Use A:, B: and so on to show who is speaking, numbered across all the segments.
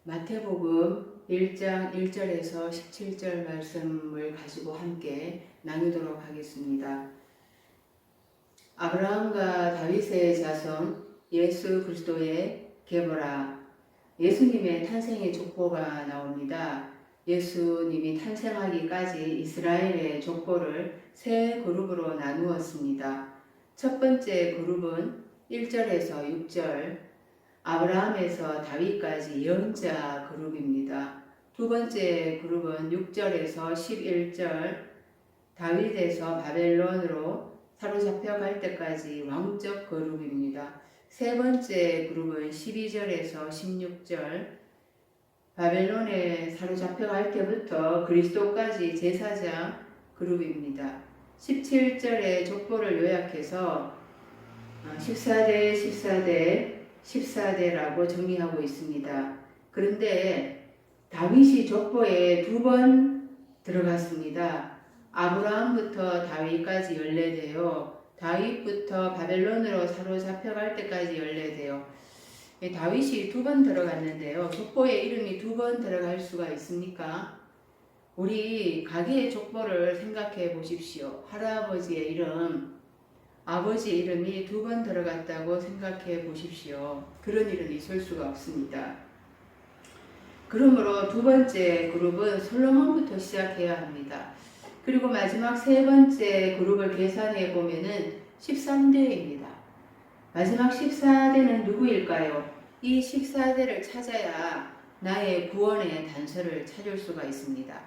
A: 마태복음 1장 1절에서 17절 말씀을 가지고 함께 나누도록 하겠습니다. 아브라함과 다윗의 자손 예수 그리스도의 계보라. 예수님의 탄생의 족보가 나옵니다. 예수님이 탄생하기까지 이스라엘의 족보를 세 그룹으로 나누었습니다. 첫 번째 그룹은 1절에서 6절, 아브라함에서 다윗까지 예언자 그룹입니다. 두 번째 그룹은 6절에서 11절, 다윗에서 바벨론으로 사로잡혀 갈 때까지 왕적 그룹입니다. 세 번째 그룹은 12절에서 16절, 바벨론에 사로잡혀 갈 때부터 그리스도까지 제사장 그룹입니다. 17절의 족보를 요약해서 14대, 14대, 14대라고 정리하고 있습니다. 그런데 다윗이 족보에 두 번 들어갔습니다. 아브라함부터 다윗까지 14대요. 다윗부터 바벨론으로 사로잡혀 갈 때까지 14대요. 다윗이 두 번 들어갔는데요. 족보에 이름이 두 번 들어갈 수가 있습니까? 우리 가계의 족보를 생각해 보십시오. 할아버지의 이름, 아버지 이름이 두 번 들어갔다고 생각해 보십시오. 그런 일은 있을 수가 없습니다. 그러므로 두 번째 그룹은 솔로몬부터 시작해야 합니다. 그리고 마지막 세 번째 그룹을 계산해 보면은 13대입니다. 마지막 14대는 누구일까요? 이 14대를 찾아야 나의 구원의 단서를 찾을 수가 있습니다.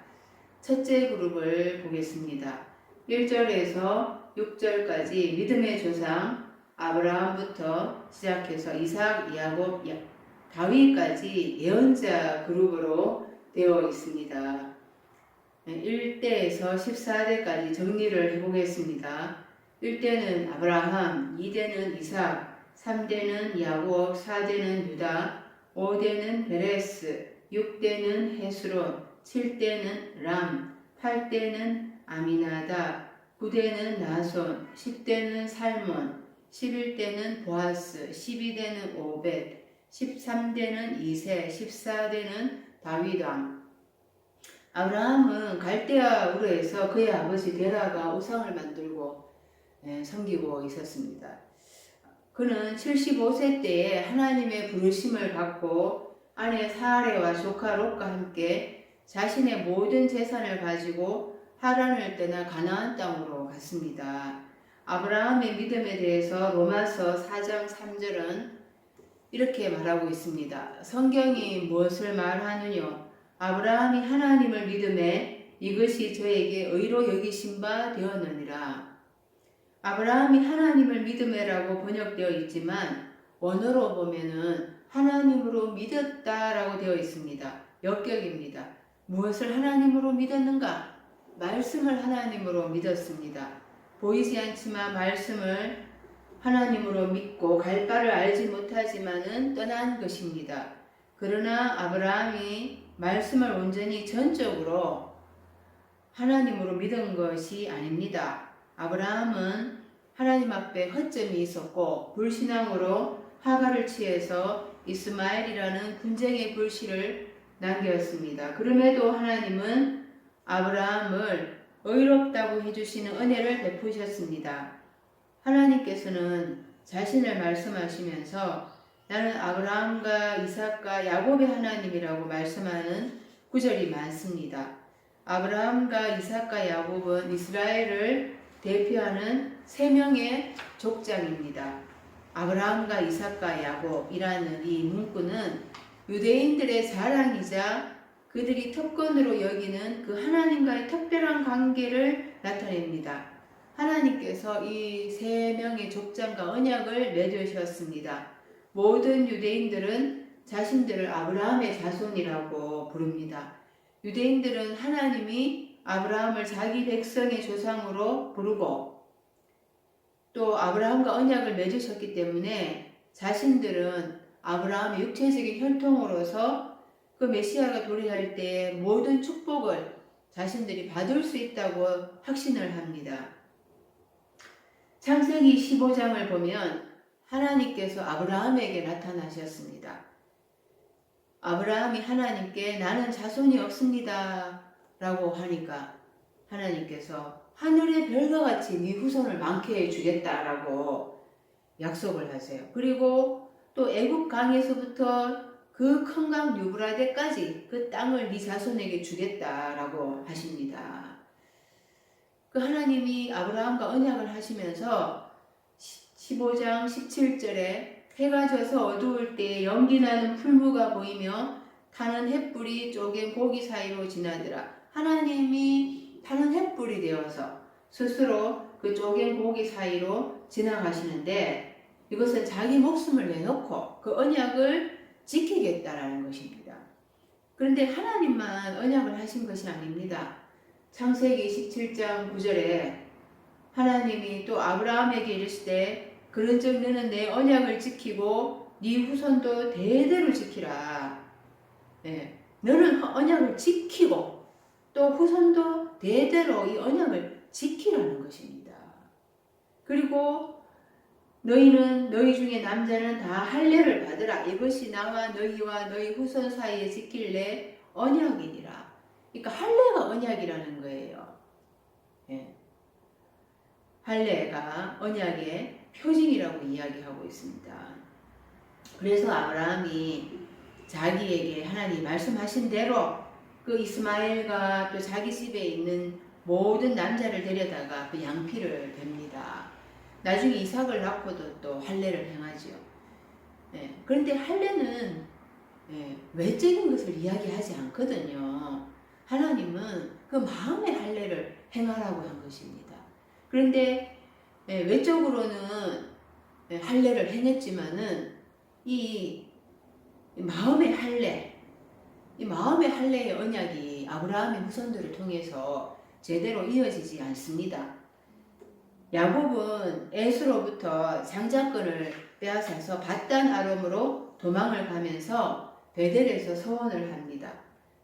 A: 첫째 그룹을 보겠습니다. 1절에서 6절까지 믿음의 조상 아브라함부터 시작해서 이삭, 야곱, 다윗까지 예언자 그룹으로 되어 있습니다. 1대에서 14대까지 정리를 해보겠습니다. 1대는 아브라함, 2대는 이삭, 3대는 야곱, 4대는 유다, 5대는 베레스, 6대는 헤스론, 7대는 람, 8대는 아미나답, 9대는 나손, 10대는 살몬, 11대는 보아스, 12대는 오벳, 13대는 이세, 14대는 다윗왕. 아브라함은 갈대아 우르에서 그의 아버지 데라가 우상을 만들고 섬기고 있었습니다. 그는 75세 때에 하나님의 부르심을 받고 아내 사레와 조카 롯과 함께 자신의 모든 재산을 가지고 하란을 떠나 가나안 땅으로 갔습니다. 아브라함의 믿음에 대해서 로마서 4장 3절은 이렇게 말하고 있습니다. 성경이 무엇을 말하느냐? 아브라함이 하나님을 믿음에 이것이 저에게 의로 여기신 바 되었느니라. 아브라함이 하나님을 믿음에라고 번역되어 있지만 원어로 보면은 하나님으로 믿었다라고 되어 있습니다. 역격입니다. 무엇을 하나님으로 믿었는가? 말씀을 하나님으로 믿었습니다. 보이지 않지만 말씀을 하나님으로 믿고 갈 바를 알지 못하지만은 떠난 것입니다. 그러나 아브라함이 말씀을 온전히 전적으로 하나님으로 믿은 것이 아닙니다. 아브라함은 하나님 앞에 허점이 있었고 불신앙으로 하갈을 취해서 이스마엘이라는 군쟁의 불씨를 남겼습니다. 그럼에도 하나님은 아브라함을 의롭다고 해주시는 은혜를 베푸셨습니다. 하나님께서는 자신을 말씀하시면서 나는 아브라함과 이삭과 야곱의 하나님이라고 말씀하는 구절이 많습니다. 아브라함과 이삭과 야곱은 이스라엘을 대표하는 세 명의 족장입니다. 아브라함과 이삭과 야곱이라는 이 문구는 유대인들의 자랑이자 그들이 특권으로 여기는 그 하나님과의 특별한 관계를 나타냅니다. 하나님께서 이 세 명의 족장과 언약을 맺으셨습니다. 모든 유대인들은 자신들을 아브라함의 자손이라고 부릅니다. 유대인들은 하나님이 아브라함을 자기 백성의 조상으로 부르고 또 아브라함과 언약을 맺으셨기 때문에 자신들은 아브라함의 육체적인 혈통으로서 그 메시아가 도래할 때 모든 축복을 자신들이 받을 수 있다고 확신을 합니다. 창세기 15장을 보면 하나님께서 아브라함에게 나타나셨습니다. 아브라함이 하나님께 나는 자손이 없습니다 라고 하니까 하나님께서 하늘의 별과 같이 네 후손을 많게 해주겠다라고 약속을 하세요. 그리고 또 애굽 강에서부터 그 큰 강 유브라데까지 그 땅을 네 자손에게 주겠다라고 하십니다. 그 하나님이 아브라함과 언약을 하시면서 15장 17절에 해가 져서 어두울 때 연기나는 풀무가 보이며 타는 횃불이 쪼갠 고기 사이로 지나더라. 하나님이 타는 횃불이 되어서 스스로 그 쪼갠 고기 사이로 지나가시는데 이것은 자기 목숨을 내놓고 그 언약을 지키겠다라는 것입니다. 그런데 하나님만 언약을 하신 것이 아닙니다. 창세기 17장 9절에 하나님이 또 아브라함에게 이르시되 그런즉 너는 내 언약을 지키고 네 후손도 대대로 지키라. 네. 너는 언약을 지키고 또 후손도 대대로 이 언약을 지키라는 것입니다. 그리고 너희는 너희 중에 남자는 다 할례를 받으라. 이것이 나와 너희와 너희 후손 사이에 지킬 내 언약이니라. 그러니까 할례가 언약이라는 거예요. 네. 할례가 언약의 표징이라고 이야기하고 있습니다. 그래서 아브라함이 자기에게 하나님 말씀하신 대로 그 이스마엘과 또 자기 집에 있는 모든 남자를 데려다가 그 양피를 뵙니다. 나중에 이삭을 낳고도 또 할례를 행하지요. 네. 그런데 할례는 외적인 것을 이야기하지 않거든요. 하나님은 그 마음의 할례를 행하라고 한 것입니다. 그런데 외적으로는 할례를 행했지만은 이 마음의 할례, 이 마음의 할례의 언약이 아브라함의 후손들을 통해서 제대로 이어지지 않습니다. 야곱은 에서로부터 장자권을 빼앗아서 밧단 아람으로 도망을 가면서 베델에서 서원을 합니다.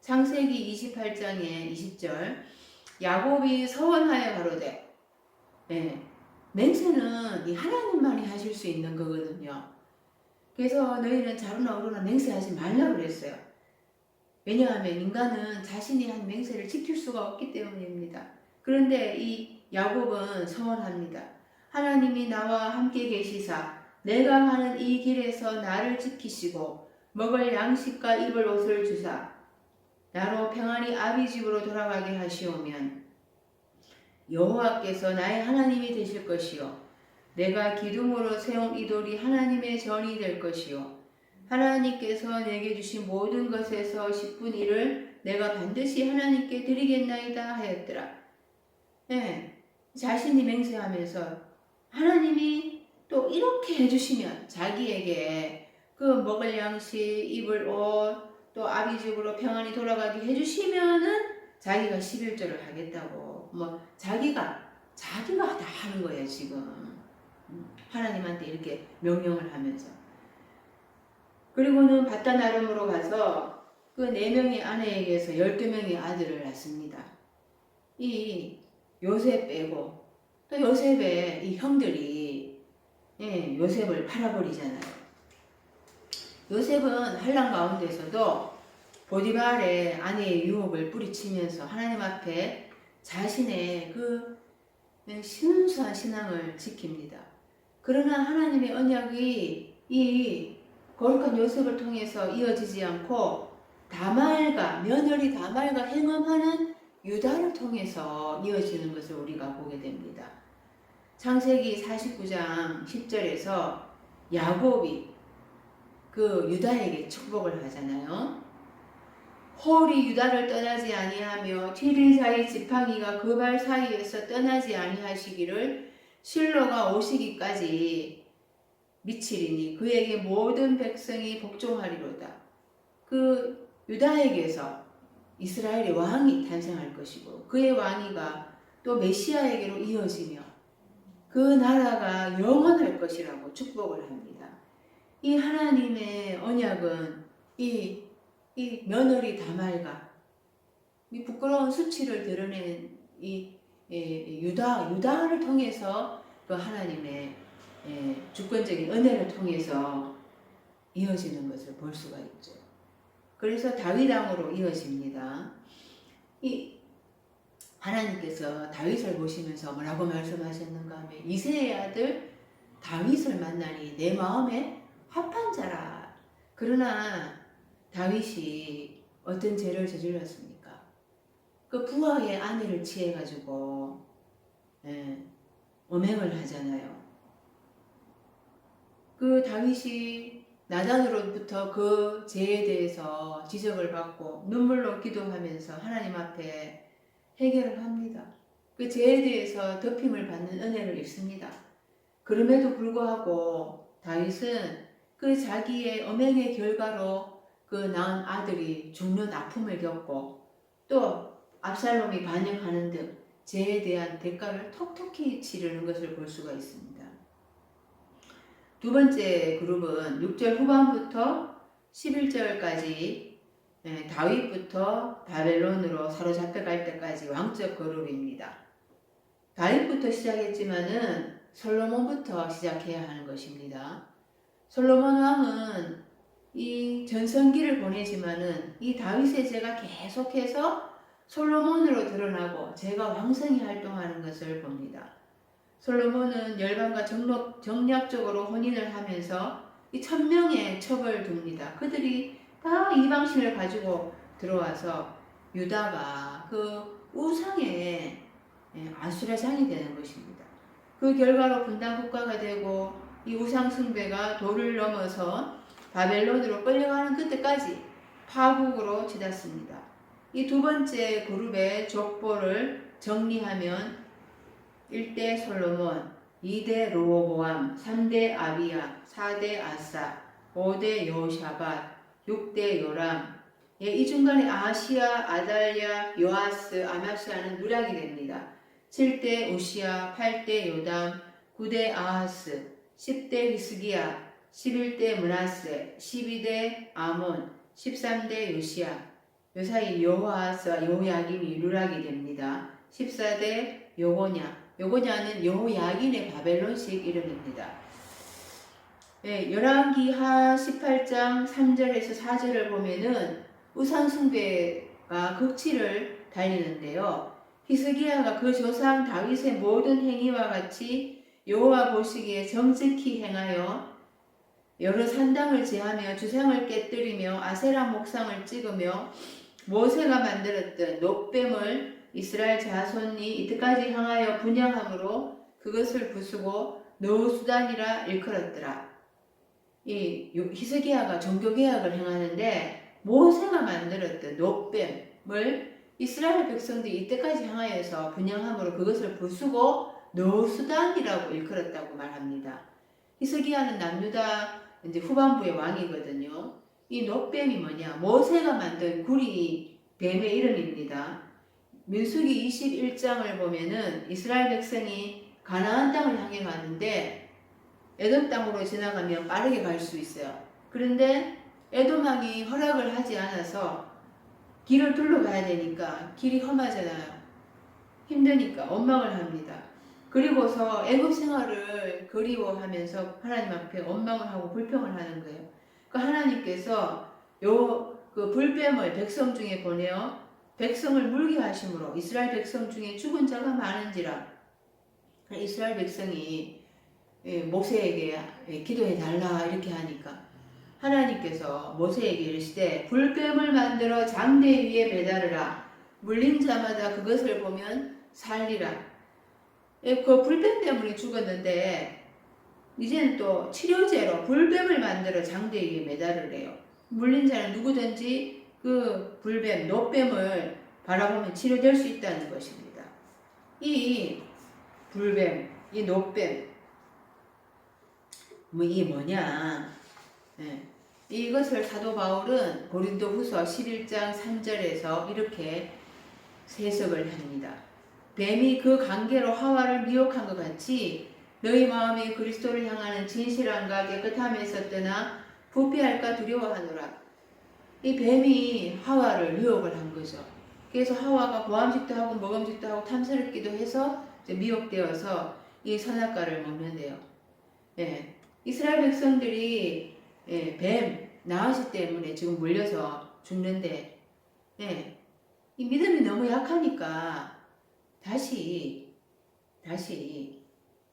A: 창세기 28장의 20절 야곱이 서원하여 가로되 맹세는 이 하나님만이 하실 수 있는 거거든요. 그래서 너희는 자루나 우루나 맹세하지 말라 그랬어요. 왜냐하면 인간은 자신이 한 맹세를 지킬 수가 없기 때문입니다. 그런데 이 야곱은 서원합니다. 하나님이 나와 함께 계시사 내가 가는 이 길에서 나를 지키시고 먹을 양식과 입을 옷을 주사 나로 평안히 아비 집으로 돌아가게 하시오면 여호와께서 나의 하나님이 되실 것이요 내가 기둥으로 세운 이 돌이 하나님의 전이 될 것이요 하나님께서 내게 주신 모든 것에서 10분의 1을 내가 반드시 하나님께 드리겠나이다 하였더라. 자신이 맹세하면서 하나님이 또 이렇게 해주시면 자기에게 그 먹을 양식, 입을 옷, 또 아비 집으로 평안히 돌아가게 해주시면은 자기가 11조를 하겠다고 자기가 다 하는 거예요 지금. 하나님한테 이렇게 명령을 하면서. 그리고는 밧단 아람으로 가서 그 4명의 아내에게서 12명의 아들을 낳습니다. 이 요셉 빼고 또 요셉의 이 형들이 요셉을 팔아버리잖아요. 요셉은 환난 가운데서도 보디발의 아내의 유혹을 뿌리치면서 하나님 앞에 자신의 그 순수한 신앙을 지킵니다. 그러나 하나님의 언약이 이 거룩한 요셉을 통해서 이어지지 않고 며느리 다말과 행음하는 유다를 통해서 이어지는 것을 우리가 보게 됩니다. 창세기 49장 10절에서 야곱이 그 유다에게 축복을 하잖아요. 홀이 유다를 떠나지 아니하며 튀르사의 지팡이가 그 발 사이에서 떠나지 아니하시기를 실로가 오시기까지 미치리니 그에게 모든 백성이 복종하리로다. 그 유다에게서 이스라엘의 왕이 탄생할 것이고 그의 왕위가 또 메시아에게로 이어지며 그 나라가 영원할 것이라고 축복을 합니다. 이 하나님의 언약은 이 며느리 다말과 이 부끄러운 수치를 드러낸 이 유다를 통해서 그 하나님의 주권적인 은혜를 통해서 이어지는 것을 볼 수가 있죠. 그래서 다윗 왕으로 이어집니다. 이 하나님께서 다윗을 보시면서 뭐라고 말씀하셨는가 하면 이새의 아들 다윗을 만나니 내 마음에 합한 자라. 그러나 다윗이 어떤 죄를 저질렀습니까? 그 부하의 아내를 취해가지고 음행을 하잖아요. 그 다윗이 나단으로부터 그 죄에 대해서 지적을 받고 눈물로 기도하면서 하나님 앞에 해결을 합니다. 그 죄에 대해서 덮임을 받는 은혜를 입습니다. 그럼에도 불구하고 다윗은 그 자기의 음행의 결과로 그 낳은 아들이 죽는 아픔을 겪고 또 압살롬이 반역하는 등 죄에 대한 대가를 톡톡히 치르는 것을 볼 수가 있습니다. 두 번째 그룹은 6절 후반부터 11절까지 다윗부터 바벨론으로 사로잡혀갈 때까지 왕적 그룹입니다. 다윗부터 시작했지만은 솔로몬부터 시작해야 하는 것입니다. 솔로몬 왕은 이 전성기를 보내지만은 이 다윗의 죄가 계속해서 솔로몬으로 드러나고 죄가 왕성히 활동하는 것을 봅니다. 솔로몬은 열방과 정략적으로 혼인을 하면서 이 1000명의 첩을 둡니다. 그들이 다 이방신을 가지고 들어와서 유다가 그 우상의 아수라장이 되는 것입니다. 그 결과로 분단 국가가 되고 이 우상 숭배가 도를 넘어서 바벨론으로 끌려가는 그때까지 파국으로 치닫습니다. 이 두 번째 그룹의 족보를 정리하면 1대 솔로몬, 2대 로보암, 3대 아비야, 4대 아사, 5대 여호샤밧, 6대 요람. 이 중간에 아시아, 아달랴, 요아스, 아마시아는 누락이 됩니다. 7대 우시야, 8대 요담, 9대 아하스, 10대 히스기야, 11대 므낫세, 12대 아몬, 13대 요시야. 요 사이 여호아스와 여호야김이 누락이 됩니다. 14대 요고냐는 여호야긴의 바벨론식 이름입니다. 열왕기하 18장 3절에서 4절을 보면은 우상숭배가 극치를 달리는데요. 히스기야가 그 조상 다윗의 모든 행위와 같이 여호와 보시기에 정직히 행하여 여러 산당을 제하며 주상을 깨뜨리며 아세라 목상을 찍으며 모세가 만들었던 놋뱀을 이스라엘 자손이 이때까지 향하여 분향함으로 그것을 부수고 너수단이라 일컬었더라. 이 히스기야가 종교개혁을 행하는데 모세가 만들었던 놋뱀을 이스라엘 백성들이 이때까지 향하여서 분향함으로 그것을 부수고 너수단이라고 일컬었다고 말합니다. 히스기야는 남유다 이제 후반부의 왕이거든요. 이 놋뱀이 뭐냐? 모세가 만든 구리 뱀의 이름입니다. 민수기 21장을 보면은 이스라엘 백성이 가나안 땅을 향해 가는데 에돔 땅으로 지나가면 빠르게 갈 수 있어요. 그런데 에돔 왕이 허락을 하지 않아서 길을 둘러가야 되니까 길이 험하잖아요. 힘드니까 원망을 합니다. 그리고서 애굽 생활을 그리워하면서 하나님 앞에 원망을 하고 불평을 하는 거예요. 그 하나님께서 그 불뱀을 백성 중에 보내어 백성을 물게 하심으로 이스라엘 백성 중에 죽은 자가 많은지라. 이스라엘 백성이 모세에게 기도해 달라 이렇게 하니까 하나님께서 모세에게 이르시되 불뱀을 만들어 장대 위에 매달으라. 물린 자마다 그것을 보면 살리라. 그 불뱀 때문에 죽었는데 이제는 또 치료제로 불뱀을 만들어 장대 위에 매달으래요. 물린 자는 누구든지 그 불뱀, 놋뱀을 바라보면 치료될 수 있다는 것입니다. 이 불뱀, 이 놋뱀, 이게 뭐냐? 이것을 사도 바울은 고린도후서 11장 3절에서 이렇게 해석을 합니다. 뱀이 그 관계로 하와를 미혹한 것 같이 너희 마음이 그리스도를 향하는 진실함과 깨끗함에서 떠나 부패할까 두려워하노라. 이 뱀이 하와를 미혹을 한 거죠. 그래서 하와가 보암직도 하고 먹음직도 하고 탐스럽기도 해서 미혹되어서 이 선악과를 먹는데요. 이스라엘 백성들이 뱀, 나아시 때문에 지금 물려서 죽는데, 예, 이 믿음이 너무 약하니까 다시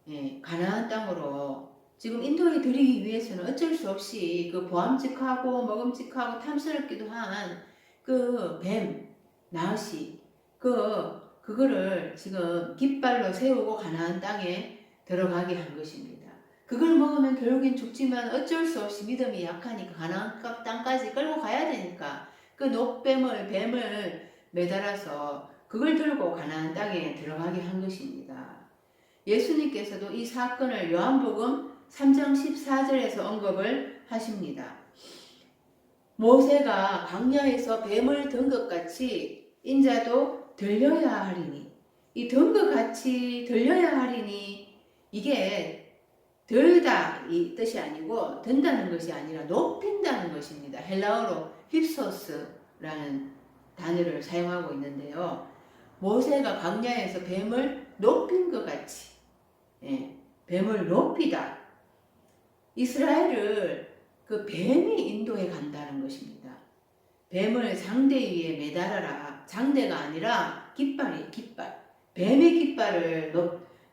A: 예, 가나안 땅으로 지금 인도에 들이기 위해서는 어쩔 수 없이 그 보암직하고 먹음직하고 탐스럽기도 한 그 뱀, 나으시, 그거를 지금 깃발로 세우고 가나안 땅에 들어가게 한 것입니다. 그걸 먹으면 결국엔 죽지만 어쩔 수 없이 믿음이 약하니까 가나안 땅까지 끌고 가야 되니까 그 뱀을 매달아서 그걸 들고 가나안 땅에 들어가게 한 것입니다. 예수님께서도 이 사건을 요한복음 3장 14절에서 언급을 하십니다. 모세가 광야에서 뱀을 든 것 같이 인자도 들려야 하리니, 이 든 것 같이 들려야 하리니, 이게 들다 이 뜻이 아니고 든다는 것이 아니라 높인다는 것입니다. 헬라어로 휩소스라는 단어를 사용하고 있는데요. 모세가 광야에서 뱀을 높인 것 같이, 예, 뱀을 높이다. 이스라엘을 그 뱀이 인도해 간다는 것입니다. 뱀을 장대 위에 매달아라. 장대가 아니라 깃발이에요. 깃발. 뱀의 깃발을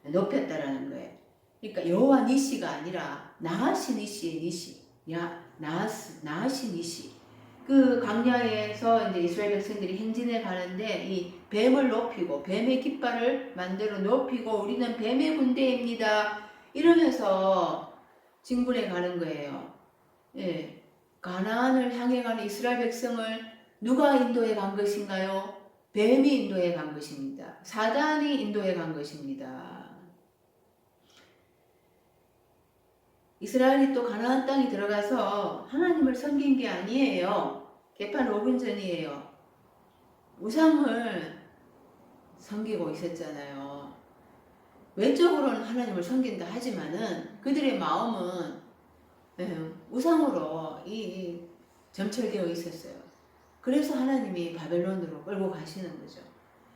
A: 높였다라는 거예요. 그러니까 여호와 니시가 아니라 나하시 니시의 니시. 나하시 니시. 그 광야에서 이제 이스라엘 백성들이 행진해 가는데 이 뱀을 높이고 뱀의 깃발을 만들어 높이고 우리는 뱀의 군대입니다. 이러면서 진군해 가는 거예요. 예. 가나안을 향해 가는 이스라엘 백성을 누가 인도해 간 것인가요? 뱀이 인도해 간 것입니다. 사단이 인도해 간 것입니다. 이스라엘이 또 가나안 땅에 들어가서 하나님을 섬긴 게 아니에요. 개판 5분 전이에요. 우상을 섬기고 있었잖아요. 외적으로는 하나님을 섬긴다 하지만은 그들의 마음은 우상으로 점철되어 있었어요. 그래서 하나님이 바벨론으로 끌고 가시는 거죠.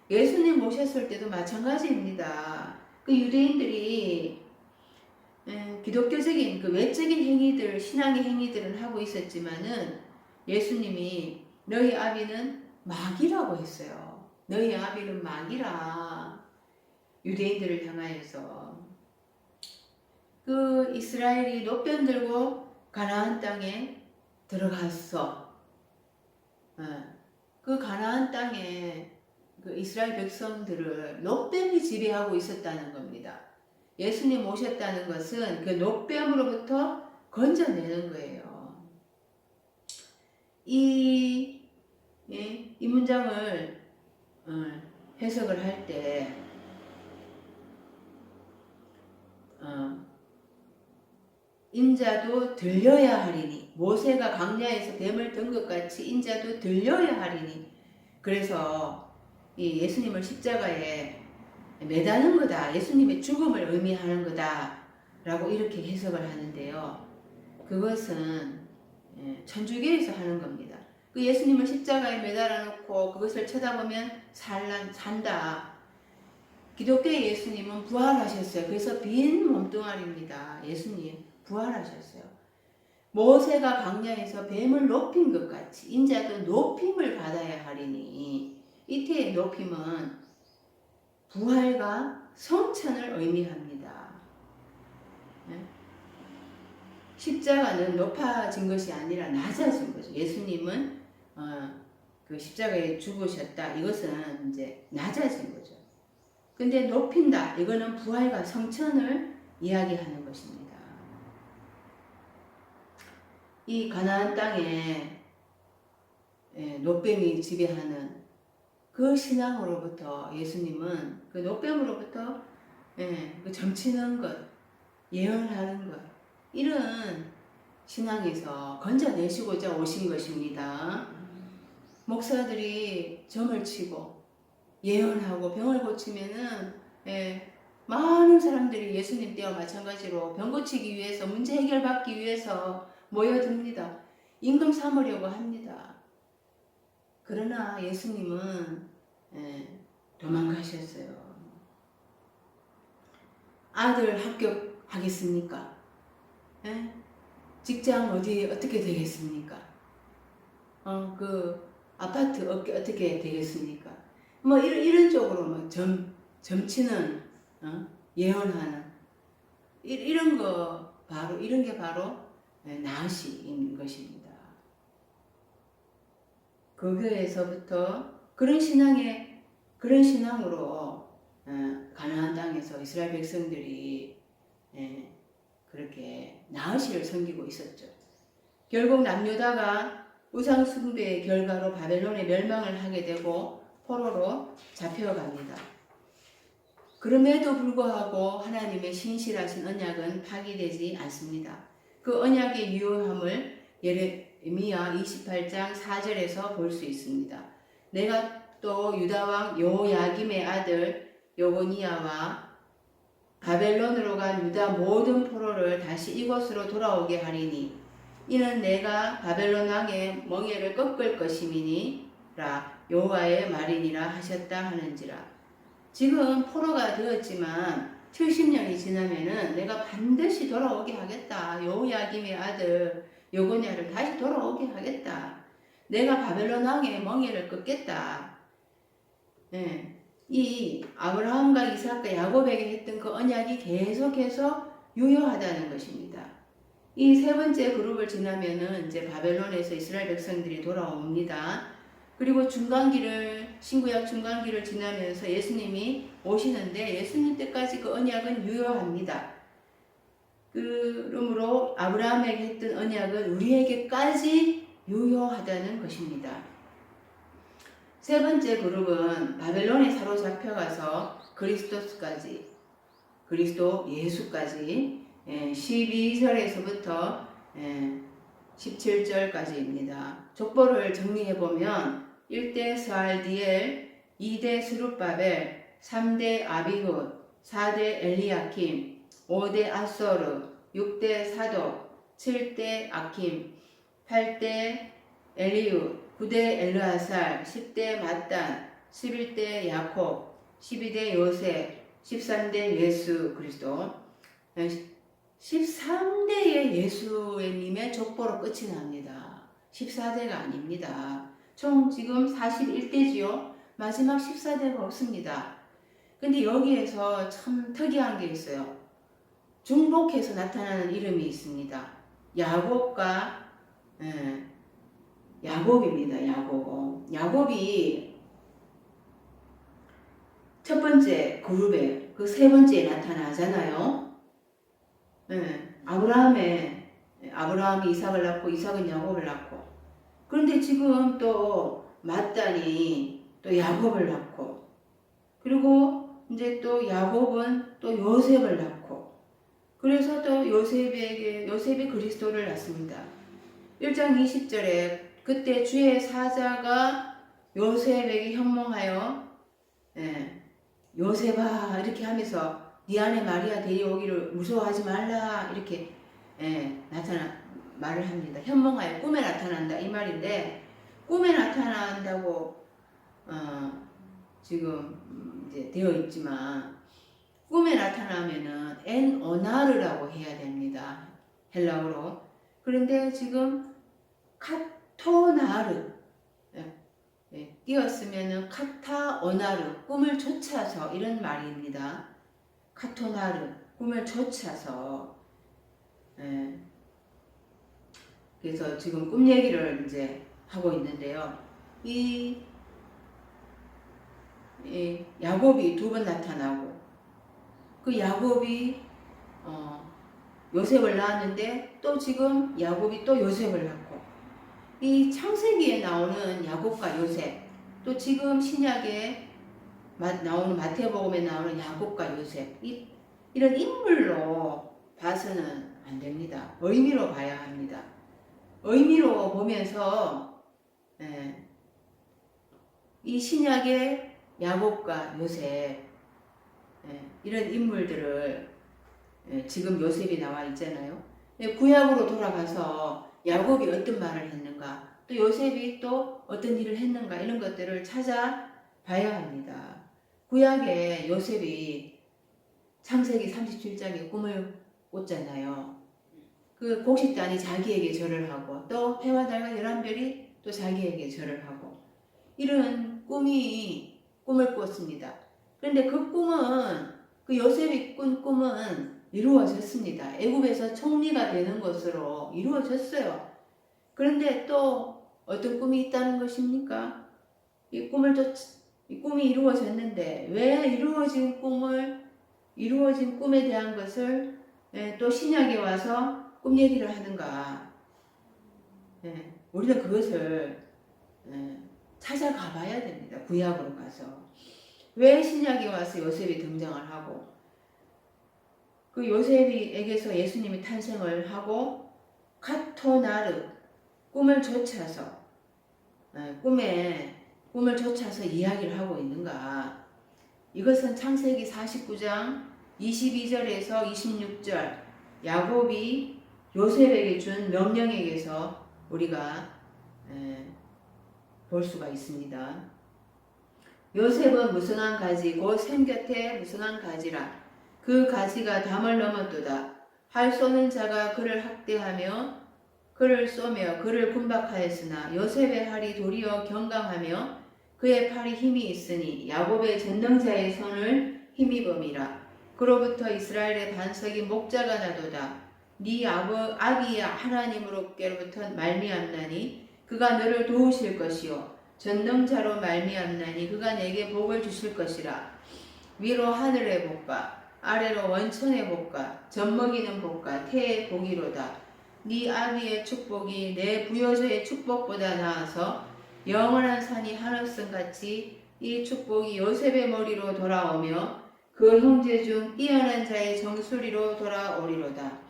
A: 예수님 모셨을 때도 마찬가지입니다. 그 유대인들이 기독교적인 그 외적인 행위들, 신앙의 행위들은 하고 있었지만은 예수님이 너희 아비는 마귀라고 했어요. 너희 아비는 마귀라. 유대인들을 향하여서 그 이스라엘이 노뱀 들고 가나안 땅에 들어갔어. 그 가나안 땅에 그 이스라엘 백성들을 노뱀이 지배하고 있었다는 겁니다. 예수님 오셨다는 것은 그 노뱀으로부터 건져내는 거예요. 이 문장을 해석을 할 때 인자도 들려야 하리니, 모세가 광야에서 뱀을 든 것 같이 인자도 들려야 하리니. 그래서 이 예수님을 십자가에 매다는 거다, 예수님의 죽음을 의미하는 거다 라고 이렇게 해석을 하는데요. 그것은 천주교에서 하는 겁니다. 그 예수님을 십자가에 매달아 놓고 그것을 쳐다보면 산다. 기독교의 예수님은 부활하셨어요. 그래서 빈 몸뚱아리입니다. 예수님 부활하셨어요. 모세가 광야에서 뱀을 높인 것 같이 인자도 높임을 받아야 하리니, 이태의 높임은 부활과 성천을 의미합니다. 십자가는 높아진 것이 아니라 낮아진 거죠. 예수님은 그 십자가에 죽으셨다. 이것은 이제 낮아진 거죠. 근데 높인다. 이거는 부활과 성천을 이야기하는 것입니다. 이 가나안 땅에 노뱀이 지배하는 그 신앙으로부터 예수님은 그 노뱀으로부터 그 점치는 것, 예언하는 것, 이런 신앙에서 건져내시고자 오신 것입니다. 목사들이 점을 치고 예언하고 병을 고치면은 많은 사람들이 예수님 때와 마찬가지로 병 고치기 위해서, 문제 해결받기 위해서 모여듭니다. 임금 삼으려고 합니다. 그러나 예수님은 도망가셨어요. 아들 합격하겠습니까? 직장 어떻게 되겠습니까? 그 아파트 어떻게 되겠습니까? 뭐 이런 쪽으로 뭐 점치는 예언하는 이런 거 바로 이런 게 바로 나으시인 것입니다. 그 교회에서부터 그런 신앙으로 가나안 땅에서 이스라엘 백성들이 그렇게 나으시를 섬기고 있었죠. 결국 남유다가 우상 숭배의 결과로 바벨론에 멸망을 하게 되고 포로로 잡혀갑니다. 그럼에도 불구하고 하나님의 신실하신 언약은 파기되지 않습니다. 그 언약의 유효함을 예레미야 28장 4절에서 볼 수 있습니다. 내가 또 유다왕 요야김의 아들 여고니야와 바벨론으로 간 유다 모든 포로를 다시 이곳으로 돌아오게 하리니 이는 내가 바벨론 왕의 멍에를 꺾을 것임이니라 여호와의 말이니라 하셨다 하는지라. 지금 포로가 되었지만 70년이 지나면은 내가 반드시 돌아오게 하겠다. 여호야김의 아들 여고냐를 다시 돌아오게 하겠다. 내가 바벨론 왕의 멍에를 꺾겠다. 이 아브라함과 이삭과 야곱에게 했던 그 언약이 계속해서 유효하다는 것입니다. 이 세 번째 그룹을 지나면은 이제 바벨론에서 이스라엘 백성들이 돌아옵니다. 그리고 신구약 중간기를 지나면서 예수님이 오시는데 예수님 때까지 그 언약은 유효합니다. 그러므로 아브라함에게 했던 언약은 우리에게까지 유효하다는 것입니다. 세 번째 그룹은 바벨론에 사로잡혀가서 그리스도 예수까지 12절에서부터 17절까지입니다. 족보를 정리해보면 1대 스알디엘, 2대 스룹바벨, 3대 아비훗, 4대 엘리야킴, 5대 아소르, 6대 사독, 7대 아킴, 8대 엘리읒, 9대 엘르아살, 10대 마단, 11대 야콥, 12대 요셉, 13대 예수 그리스도, 13대의 예수님의 족보로 끝이 납니다. 14대가 아닙니다. 총 지금 41대지요. 마지막 14대가 없습니다. 근데 여기에서 참 특이한 게 있어요. 중복해서 나타나는 이름이 있습니다. 야곱입니다. 야곱이 첫 번째 그룹에 그 세 번째에 나타나잖아요. 아브라함이 이삭을 낳고 이삭은 야곱을 낳고, 그런데 지금 또 마단이 또 야곱을 낳고, 그리고 이제 또 야곱은 또 요셉을 낳고, 그래서 또 요셉이 그리스도를 낳습니다. 1장 20절에 그때 주의 사자가 요셉에게 현몽하여 요셉아 이렇게 하면서 네 안에 마리아 데려오기를 무서워하지 말라 이렇게 말을 합니다. 현몽하여 꿈에 나타난다 이 말인데, 꿈에 나타난다고 지금 이제 되어 있지만 꿈에 나타나면은 엔 오나르라고 해야 됩니다. 헬라어로. 그런데 지금 카토나르 띄었으면은 카타 오나르 꿈을 쫓아서 이런 말입니다. 카토나르 꿈을 쫓아서. 그래서 지금 꿈 얘기를 이제 하고 있는데요. 이 야곱이 두 번 나타나고, 그 야곱이 요셉을 낳았는데 또 지금 야곱이 또 요셉을 낳고, 이 창세기에 나오는 야곱과 요셉, 또 지금 신약에 나오는 마태복음에 나오는 야곱과 요셉, 이런 인물로 봐서는 안 됩니다. 의미로 봐야 합니다. 의미로 보면서 이 신약의 야곱과 요셉 이런 인물들을 지금 요셉이 나와 있잖아요. 구약으로 돌아가서 야곱이 어떤 말을 했는가, 또 요셉이 또 어떤 일을 했는가, 이런 것들을 찾아봐야 합니다. 구약에 요셉이 창세기 37장에 꿈을 꿨잖아요. 그 곡식단이 자기에게 절을 하고 또 해와 달과 11별이 또 자기에게 절을 하고 이런 꿈을 꿨습니다. 그런데 그 꿈은 그 요셉이 꾼 꿈은 이루어졌습니다. 애굽에서 총리가 되는 것으로 이루어졌어요. 그런데 또 어떤 꿈이 있다는 것입니까? 이 꿈이 이루어졌는데 왜 이루어진 꿈에 대한 것을 또 신약에 와서 꿈 얘기를 하는가? 우리는 그것을 찾아가 봐야 됩니다. 구약으로 가서. 왜 신약에 와서 요셉이 등장을 하고 그 요셉에게서 예수님이 탄생을 하고 카토나르 꿈을 쫓아서 꿈을 쫓아서 이야기를 하고 있는가? 이것은 창세기 49장 22절에서 26절 야곱이 요셉에게 준 명령에게서 우리가 볼 수가 있습니다. 요셉은 무성한 가지 곧 샘 곁에 무성한 가지라 그 가지가 담을 넘었도다. 활 쏘는 자가 그를 학대하며 그를 쏘며 그를 군박하였으나 요셉의 활이 도리어 경강하며 그의 팔이 힘이 있으니 야곱의 전능자의 손을 힘입음이라. 그로부터 이스라엘의 반석이 목자가 나도다. 네 아비의 하나님으로께로부터 말미암나니 그가 너를 도우실 것이요 전능자로 말미암나니 그가 내게 복을 주실 것이라. 위로 하늘의 복과 아래로 원천의 복과 젖먹이는 복과 태의 복이로다. 네 아비의 축복이 내 부여자의 축복보다 나아서 영원한 산이 하늘성같이 이 축복이 요셉의 머리로 돌아오며 그 형제 중 뛰어난 자의 정수리로 돌아오리로다.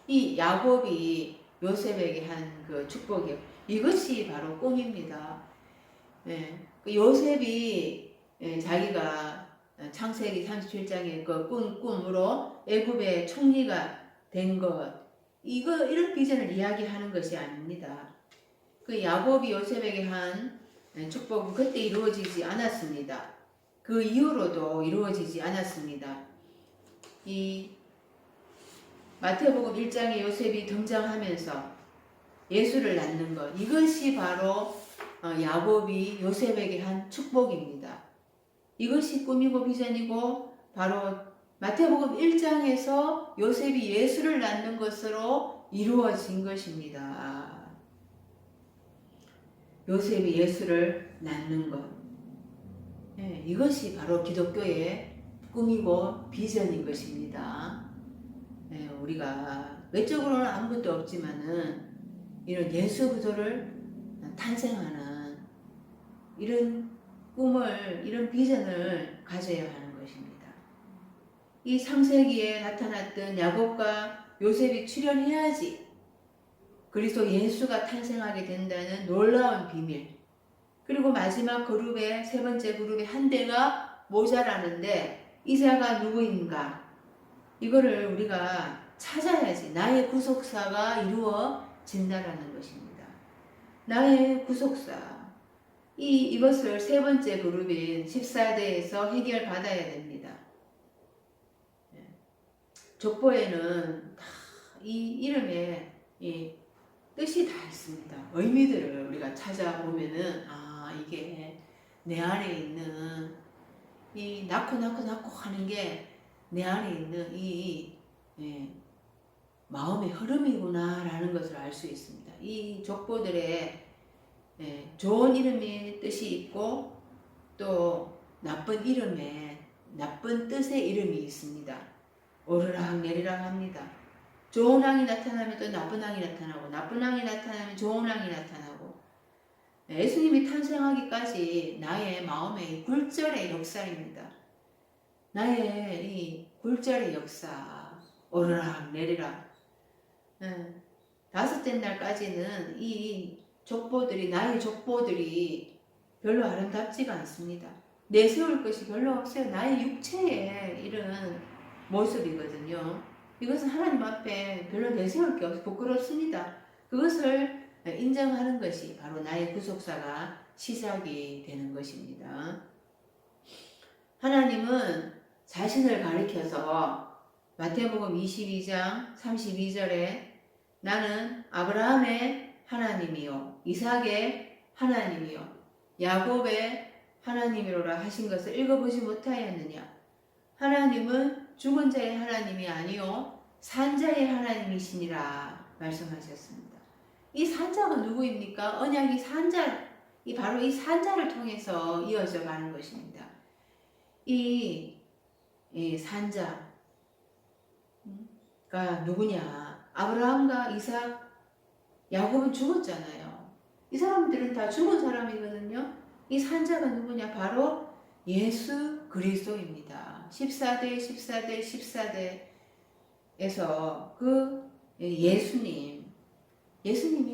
A: 이 야곱이 요셉에게 한 그 축복이요. 이것이 바로 꿈입니다. 그 요셉이 자기가 창세기 37장에 그 꾼 꿈으로 애굽의 총리가 된 것, 이런 비전을 이야기하는 것이 아닙니다. 그 야곱이 요셉에게 한 축복은 그때 이루어지지 않았습니다. 그 이후로도 이루어지지 않았습니다. 이 마태복음 1장에 요셉이 등장하면서 예수를 낳는 것, 이것이 바로 야곱이 요셉에게 한 축복입니다. 이것이 꿈이고 비전이고 바로 마태복음 1장에서 요셉이 예수를 낳는 것으로 이루어진 것입니다. 요셉이 예수를 낳는 것, 이것이 바로 기독교의 꿈이고 비전인 것입니다. 우리가 외적으로는 아무것도 없지만은 이런 예수 그리스도를 탄생하는 이런 꿈을, 이런 비전을 가져야 하는 것입니다. 이 창세기에 나타났던 야곱과 요셉이 출현해야지 그리스도 예수가 탄생하게 된다는 놀라운 비밀, 그리고 마지막 그룹의 세 번째 그룹의 한 대가 모자라는데 이 자가 누구인가? 이거를 우리가 찾아야지 나의 구속사가 이루어진다라는 것입니다. 나의 구속사. 이것을 세 번째 그룹인 14대에서 해결받아야 됩니다. 족보에는 다 이 이름에 뜻이 다 있습니다. 의미들을 우리가 찾아보면은 이게 내 안에 있는 이 낳고 하는 게 내 안에 있는 이 마음의 흐름이구나라는 것을 알 수 있습니다. 이 족보들의 좋은 이름의 뜻이 있고 또 나쁜 뜻의 이름이 있습니다. 오르락 내리락 합니다. 좋은 항이 나타나면 또 나쁜 항이 나타나고 나쁜 항이 나타나면 좋은 항이 나타나고 예수님이 탄생하기까지 나의 마음의 굴절의 역사입니다. 나의 이 굴절의 역사, 오르락 내리락. 다섯째 날까지는 이 족보들이, 나의 족보들이 별로 아름답지가 않습니다. 내세울 것이 별로 없어요. 나의 육체의 이런 모습이거든요. 이것은 하나님 앞에 별로 내세울 게 없어 부끄럽습니다. 그것을 인정하는 것이 바로 나의 구속사가 시작이 되는 것입니다. 하나님은 자신을 가리켜서 마태복음 22장 32절에 나는 아브라함의 하나님이요 이삭의 하나님이요 야곱의 하나님이로라 하신 것을 읽어보지 못하였느냐. 하나님은 죽은 자의 하나님이 아니요 산 자의 하나님이시니라 말씀하셨습니다. 이 산자가 누구입니까? 언약이 산자, 바로 이 산자를 통해서 이어져 가는 것입니다. 이 산자가 누구냐? 아브라함과 이삭, 야곱은 죽었잖아요. 이 사람들은 다 죽은 사람이거든요. 이 산자가 누구냐? 바로 예수 그리스도입니다. 14대, 14대, 14대에서 그 예수님이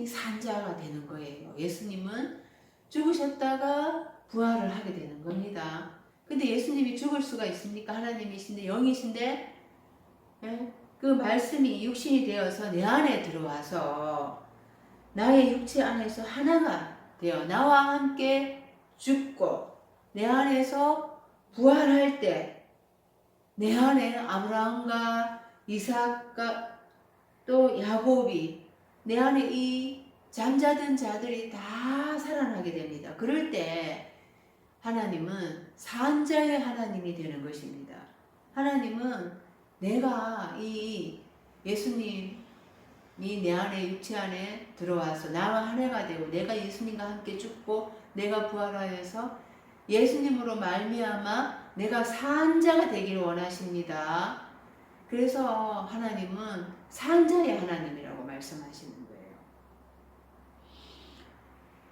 A: 산자가 되는 거예요. 예수님은 죽으셨다가 부활을 하게 되는 겁니다. 근데 예수님이 죽을 수가 있습니까? 하나님이신데 영이신데 그 말씀이 육신이 되어서 내 안에 들어와서 나의 육체 안에서 하나가 되어 나와 함께 죽고 내 안에서 부활할 때 내 안에 아브라함과 이삭과 또 야곱이 내 안에 이 잠자던 자들이 다 살아나게 됩니다. 그럴 때 하나님은 산자의 하나님이 되는 것입니다. 하나님은 내가 이 예수님이 내 안에 육체 안에 들어와서 나와 하나가 되고 내가 예수님과 함께 죽고 내가 부활하여서 예수님으로 말미암아 내가 산자가 되기를 원하십니다. 그래서 하나님은 산자의 하나님이라고 말씀하시는 거예요.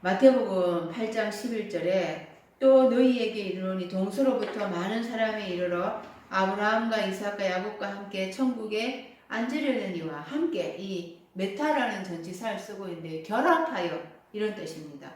A: 마태복음 8장 11절에 또 너희에게 이르노니 동서로부터 많은 사람이 이르러 아브라함과 이삭과 야곱과 함께 천국에 앉으려느니와 함께 이 메타라는 전치사를 쓰고 있는데 결합하여 이런 뜻입니다.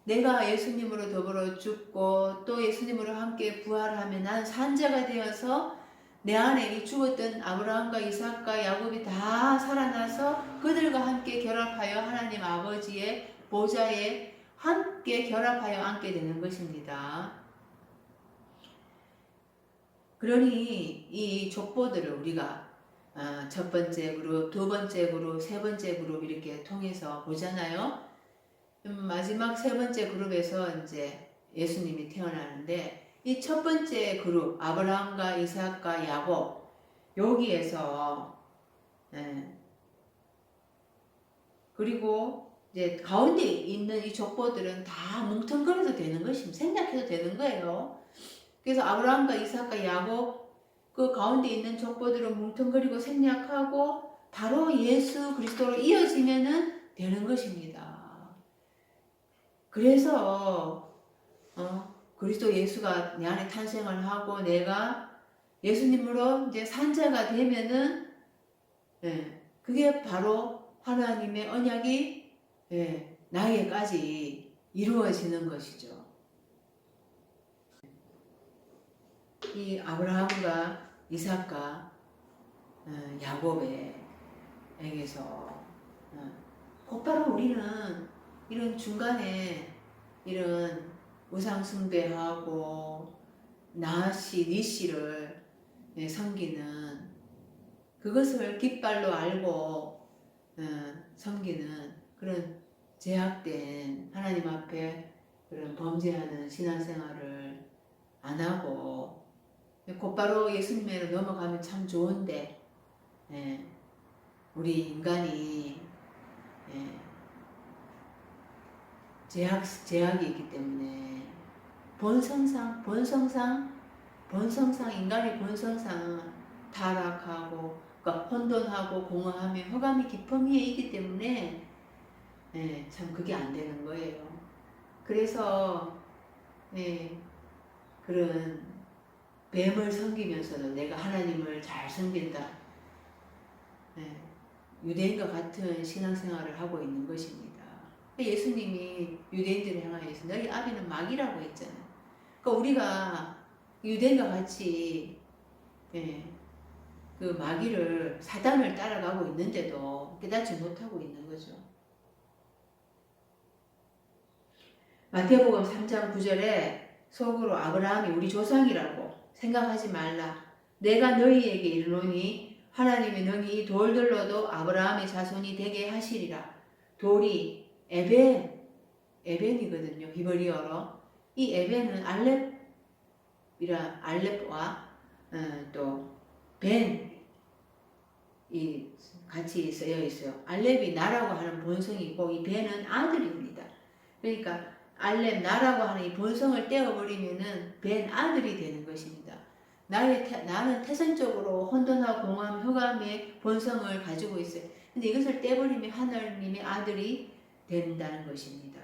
A: 내가 예수님으로 더불어 죽고 또 예수님으로 함께 부활하면 난 산자가 되어서 내 안에 이 죽었던 아브라함과 이삭과 야곱이 다 살아나서 그들과 함께 결합하여 하나님 아버지의 보좌에 함께 결합하여 앉게 되는 것입니다. 그러니 이 족보들을 우리가 첫 번째 그룹, 두 번째 그룹, 세 번째 그룹 이렇게 통해서 보잖아요. 마지막 세 번째 그룹에서 이제 예수님이 태어나는데 이 첫 번째 그룹 아브라함과 이삭과 야곱 여기에서 그리고 이제 가운데 있는 이 족보들은 다 뭉텅거려도 되는 것입니다. 생략해도 되는 거예요. 그래서 아브라함과 이삭과 야곱 그 가운데 있는 족보들은 뭉텅거리고 생략하고 바로 예수 그리스도로 이어지면은 되는 것입니다. 그래서 그리스도 예수가 내 안에 탄생을 하고 내가 예수님으로 이제 산자가 되면은 그게 바로 하나님의 언약이 나에게까지 이루어지는 것이죠. 이 아브라함과 이삭과 야곱에게서 곧바로 우리는 이런 중간에 이런 우상 숭배하고 나시 니시를 섬기는 그것을 깃발로 알고 섬기는 그런 제약된 하나님 앞에 그런 범죄하는 신앙생활을 안 하고 곧바로 예수님으로 넘어가면 참 좋은데 우리 인간이 제약이 있기 때문에 본성상 인간의 본성상 타락하고 그러니까 혼돈하고 공허하며 허감이 깊음이 있기 때문에 참 그게 안 되는 거예요. 그래서 그런 뱀을 섬기면서도 내가 하나님을 잘 섬긴다. 유대인과 같은 신앙생활을 하고 있는 것입니다. 예수님이 유대인들을 향하여서 너희 아비는 마귀라고 했잖아요. 그러니까 우리가 유대인과 같이 그 마귀를 사단을 따라가고 있는데도 깨닫지 못하고 있는 거죠. 마태복음 3장 9절에 속으로 아브라함이 우리 조상이라고 생각하지 말라. 내가 너희에게 이르노니 하나님이 능히 이 돌들로도 아브라함의 자손이 되게 하시리라. 돌이 에벤이거든요. 히브리어로. 이 에벤은 알렙과 벤이 같이 쓰여 있어요. 알렙이 나라고 하는 본성이고 이 벤은 아들입니다. 그러니까 알렙 나라고 하는 이 본성을 떼어버리면은 벤 아들이 되는 것입니다. 나는 태생적으로 혼돈하고 공허함, 흑암의 본성을 가지고 있어요. 근데 이것을 떼버리면 하나님의 아들이 된다는 것입니다.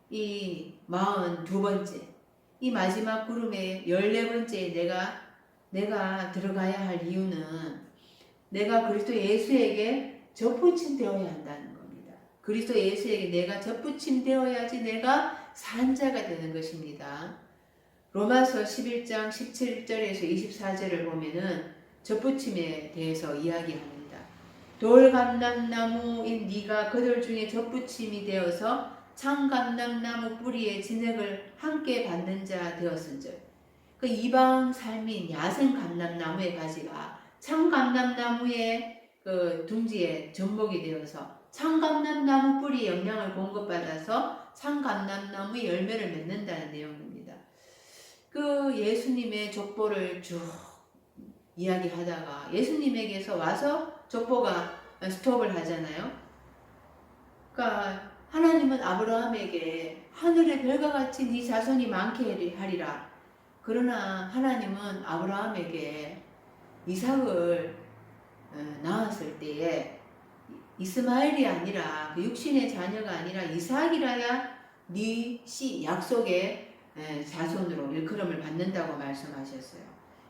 A: 이 42번째, 이 마지막 구름의 14번째 내가 들어가야 할 이유는 내가 그리스도 예수에게 접붙임 되어야 한다는 겁니다. 그리스도 예수에게 내가 접붙임 되어야지 내가 산 자가 되는 것입니다. 로마서 11장 17절에서 24절을 보면은 접붙임에 대해서 이야기합니다. 돌감람나무인 네가 그들 중에 접붙임이 되어서 참감람나무 뿌리에 진액을 함께 받는 자 되었은즉 그 이방 삶인 야생 감람나무의 가지가 참감람나무의 그 둥지에 접목이 되어서 참감람나무 뿌리에 영양을 공급받아서 참감람나무의 열매를 맺는다는 내용입니다. 그 예수님의 족보를 쭉 이야기하다가 예수님에게서 와서 족보가 스톱을 하잖아요. 그러니까 하나님은 아브라함에게 하늘의 별과 같이 네 자손이 많게 하리라. 그러나 하나님은 아브라함에게 이삭을 낳았을 때에 이스마엘이 아니라 그 육신의 자녀가 아니라 이삭이라야 네 씨 약속의 자손으로 일컬음을 받는다고 말씀하셨어요.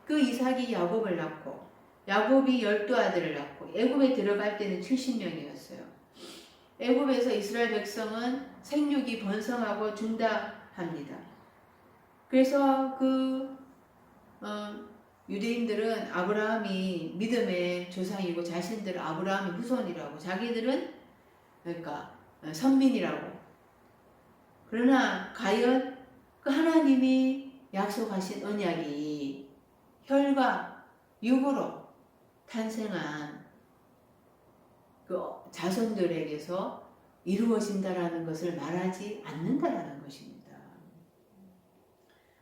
A: 그 이삭이 야곱을 낳고 야곱이 12아들을 낳고 애굽에 들어갈 때는 70명이었어요. 애굽에서 이스라엘 백성은 생육이 번성하고 중다합니다. 그래서 유대인들은 아브라함이 믿음의 조상이고 자신들은 아브라함의 후손이라고 자기들은 그러니까 선민이라고. 그러나 과연 그 하나님이 약속하신 언약이 혈과 육으로 탄생한 그 자손들에게서 이루어진다라는 것을 말하지 않는다라는 것입니다.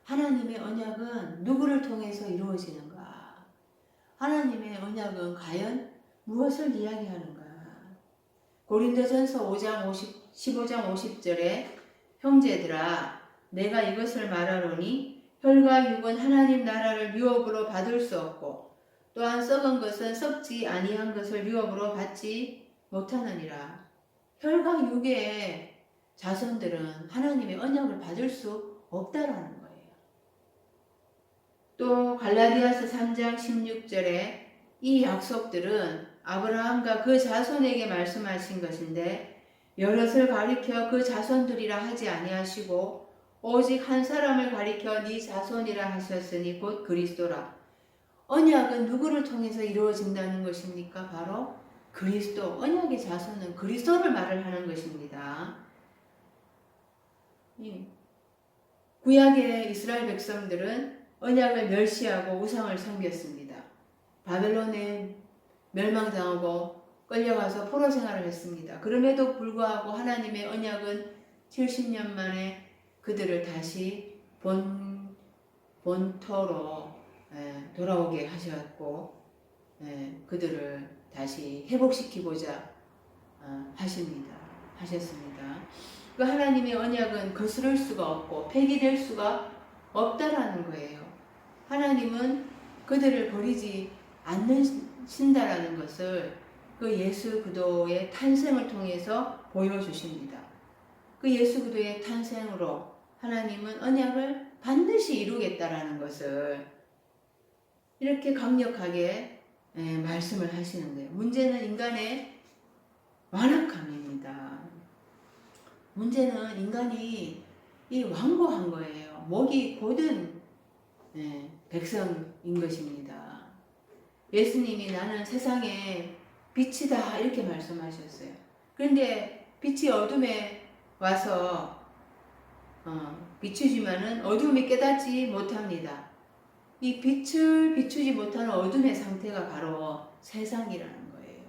A: 하나님의 언약은 누구를 통해서 이루어지는가? 하나님의 언약은 과연 무엇을 이야기하는가? 고린도전서 15장 50절에 형제들아 내가 이것을 말하노니 혈과 육은 하나님 나라를 유업으로 받을 수 없고 또한 썩은 것은 썩지 아니한 것을 유업으로 받지 못하느니라. 혈과 육의 자손들은 하나님의 언약을 받을 수 없다라는 거예요. 또 갈라디아서 3장 16절에 이 약속들은 아브라함과 그 자손에게 말씀하신 것인데 여럿을 가리켜 그 자손들이라 하지 아니하시고 오직 한 사람을 가리켜 네 자손이라 하셨으니 곧 그리스도라. 언약은 누구를 통해서 이루어진다는 것입니까? 바로 그리스도. 언약의 자손은 그리스도를 말을 하는 것입니다. 구약의 이스라엘 백성들은 언약을 멸시하고 우상을 섬겼습니다. 바벨론에 멸망당하고 끌려가서 포로 생활을 했습니다. 그럼에도 불구하고 하나님의 언약은 70년 만에 그들을 다시 본토로 돌아오게 하셨고 그들을 다시 회복시키고자 하셨습니다. 그 하나님의 언약은 거스를 수가 없고 폐기될 수가 없다라는 거예요. 하나님은 그들을 버리지 않으신다라는 것을 그 예수 그리스도의 탄생을 통해서 보여주십니다. 그 예수 그리스도의 탄생으로 하나님은 언약을 반드시 이루겠다라는 것을 이렇게 강력하게 말씀을 하시는 거예요. 문제는 인간의 완악함입니다. 문제는 인간이 완고한 거예요. 목이 곧은 백성인 것입니다. 예수님이 나는 세상의 빛이다 이렇게 말씀하셨어요. 그런데 빛이 어둠에 와서 비추지만은 어둠이 깨닫지 못합니다. 이 빛을 비추지 못하는 어둠의 상태가 바로 세상이라는 거예요.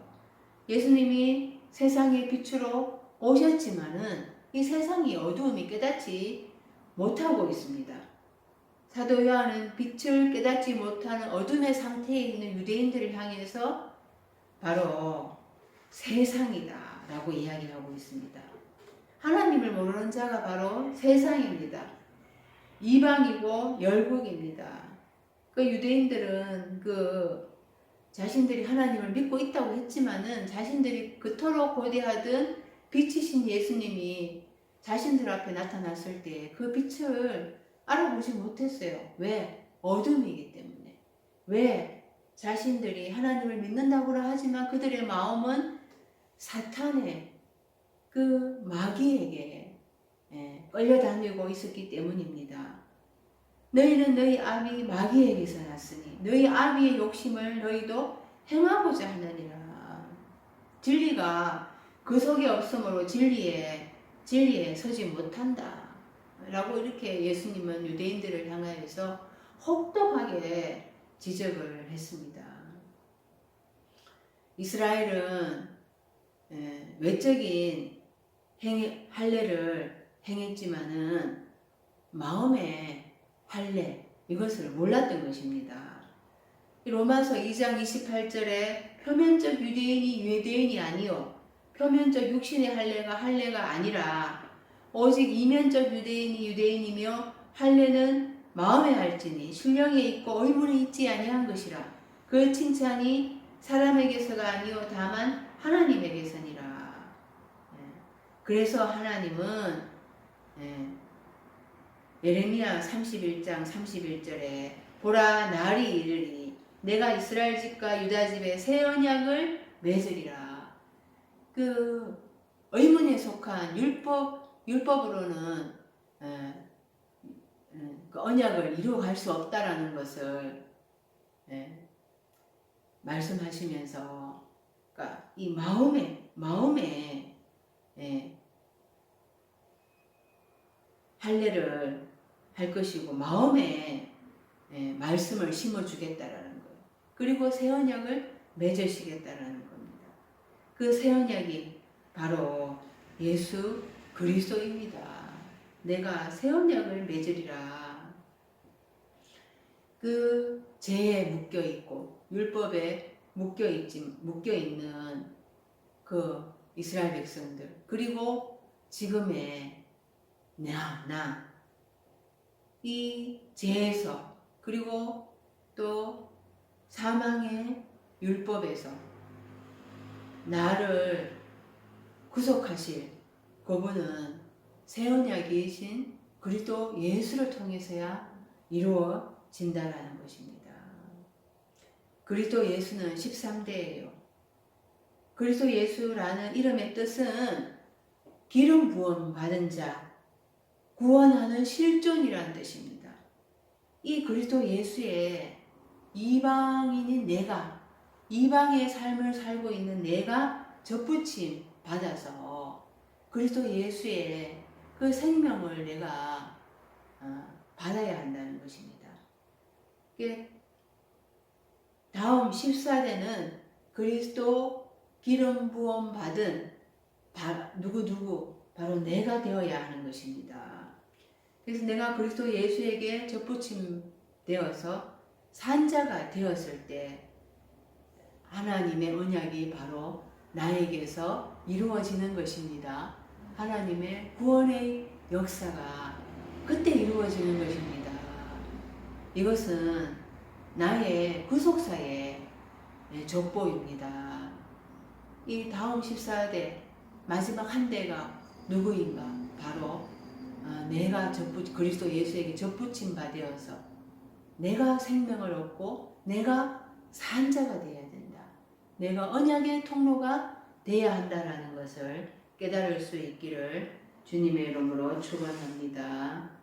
A: 예수님이 세상의 빛으로 오셨지만은 이 세상이 어두움이 깨닫지 못하고 있습니다. 사도 요한은 빛을 깨닫지 못하는 어둠의 상태에 있는 유대인들을 향해서 바로 세상이다 라고 이야기하고 있습니다. 하나님을 모르는 자가 바로 세상입니다. 이방이고 열국입니다. 그 유대인들은 자신들이 하나님을 믿고 있다고 했지만은 자신들이 그토록 고대하던 빛이신 예수님이 자신들 앞에 나타났을 때 그 빛을 알아보지 못했어요. 왜? 어둠이기 때문에. 왜? 자신들이 하나님을 믿는다고는 하지만 그들의 마음은 사탄의 그 마귀에게 끌려다니고 있었기 때문입니다. 너희는 너희 아비 마귀에게서 났으니 너희 아비의 욕심을 너희도 행하고자 하느니라. 진리가 그 속에 없으므로 진리에 서지 못한다 라고 이렇게 예수님은 유대인들을 향하여서 혹독하게 지적을 했습니다. 이스라엘은 외적인 할례를 행했지만은 마음의 할례 이것을 몰랐던 것입니다. 로마서 2장 28절에 표면적 유대인이 유대인이 아니요 표면적 육신의 할례가 아니라 오직 이면적 유대인이 유대인이며 할례는 마음에 할지니 신령에 있고 의문에 있지 아니한 것이라. 그 칭찬이 사람에게서가 아니요 다만 하나님에게서니라. 그래서 하나님은 예레미야 31장 31절에 보라 날이 이르리 내가 이스라엘 집과 유다 집에 새 언약을 맺으리라. 그 의문에 속한 율법으로는 그 언약을 이루어갈 수 없다라는 것을 말씀하시면서 그러니까 이 마음에 할례를 할 것이고 마음에 말씀을 심어주겠다라는 거예요. 그리고 새 언약을 맺으시겠다라는 겁니다. 그 새 언약이 바로 예수 그리스도입니다. 내가 새 언약을 맺으리라. 그 죄에 묶여 있고 율법에 묶여 있는 그 이스라엘 백성들 그리고 지금의 이 죄에서 그리고 또 사망의 율법에서 나를 구속하실 그분은 새 언약이신 그리스도 예수를 통해서야 이루어진다라는 것입니다. 그리스도 예수는 13대예요. 그리스도 예수라는 이름의 뜻은 기름 부음 받은 자, 구원하는 실존이라는 뜻입니다. 이 그리스도 예수의 이방인인 내가, 이방의 삶을 살고 있는 내가 접붙임 받아서 그리스도 예수의 그 생명을 내가 받아야 한다는 것입니다. 다음 14대는 그리스도 기름 부음 받은 누구 바로 내가 되어야 하는 것입니다. 그래서 내가 그리스도 예수에게 접붙임 되어서 산자가 되었을 때 하나님의 언약이 바로 나에게서 이루어지는 것입니다. 하나님의 구원의 역사가 그때 이루어지는 것입니다. 이것은 나의 구속사의 족보입니다. 이 다음 14대 마지막 한 대가 누구인가? 바로 내가 그리스도 예수에게 접붙임 바 되어서 내가 생명을 얻고 내가 산자가 되어야 된다. 내가 언약의 통로가 되어야 한다라는 것을 깨달을 수 있기를 주님의 이름으로 축원합니다.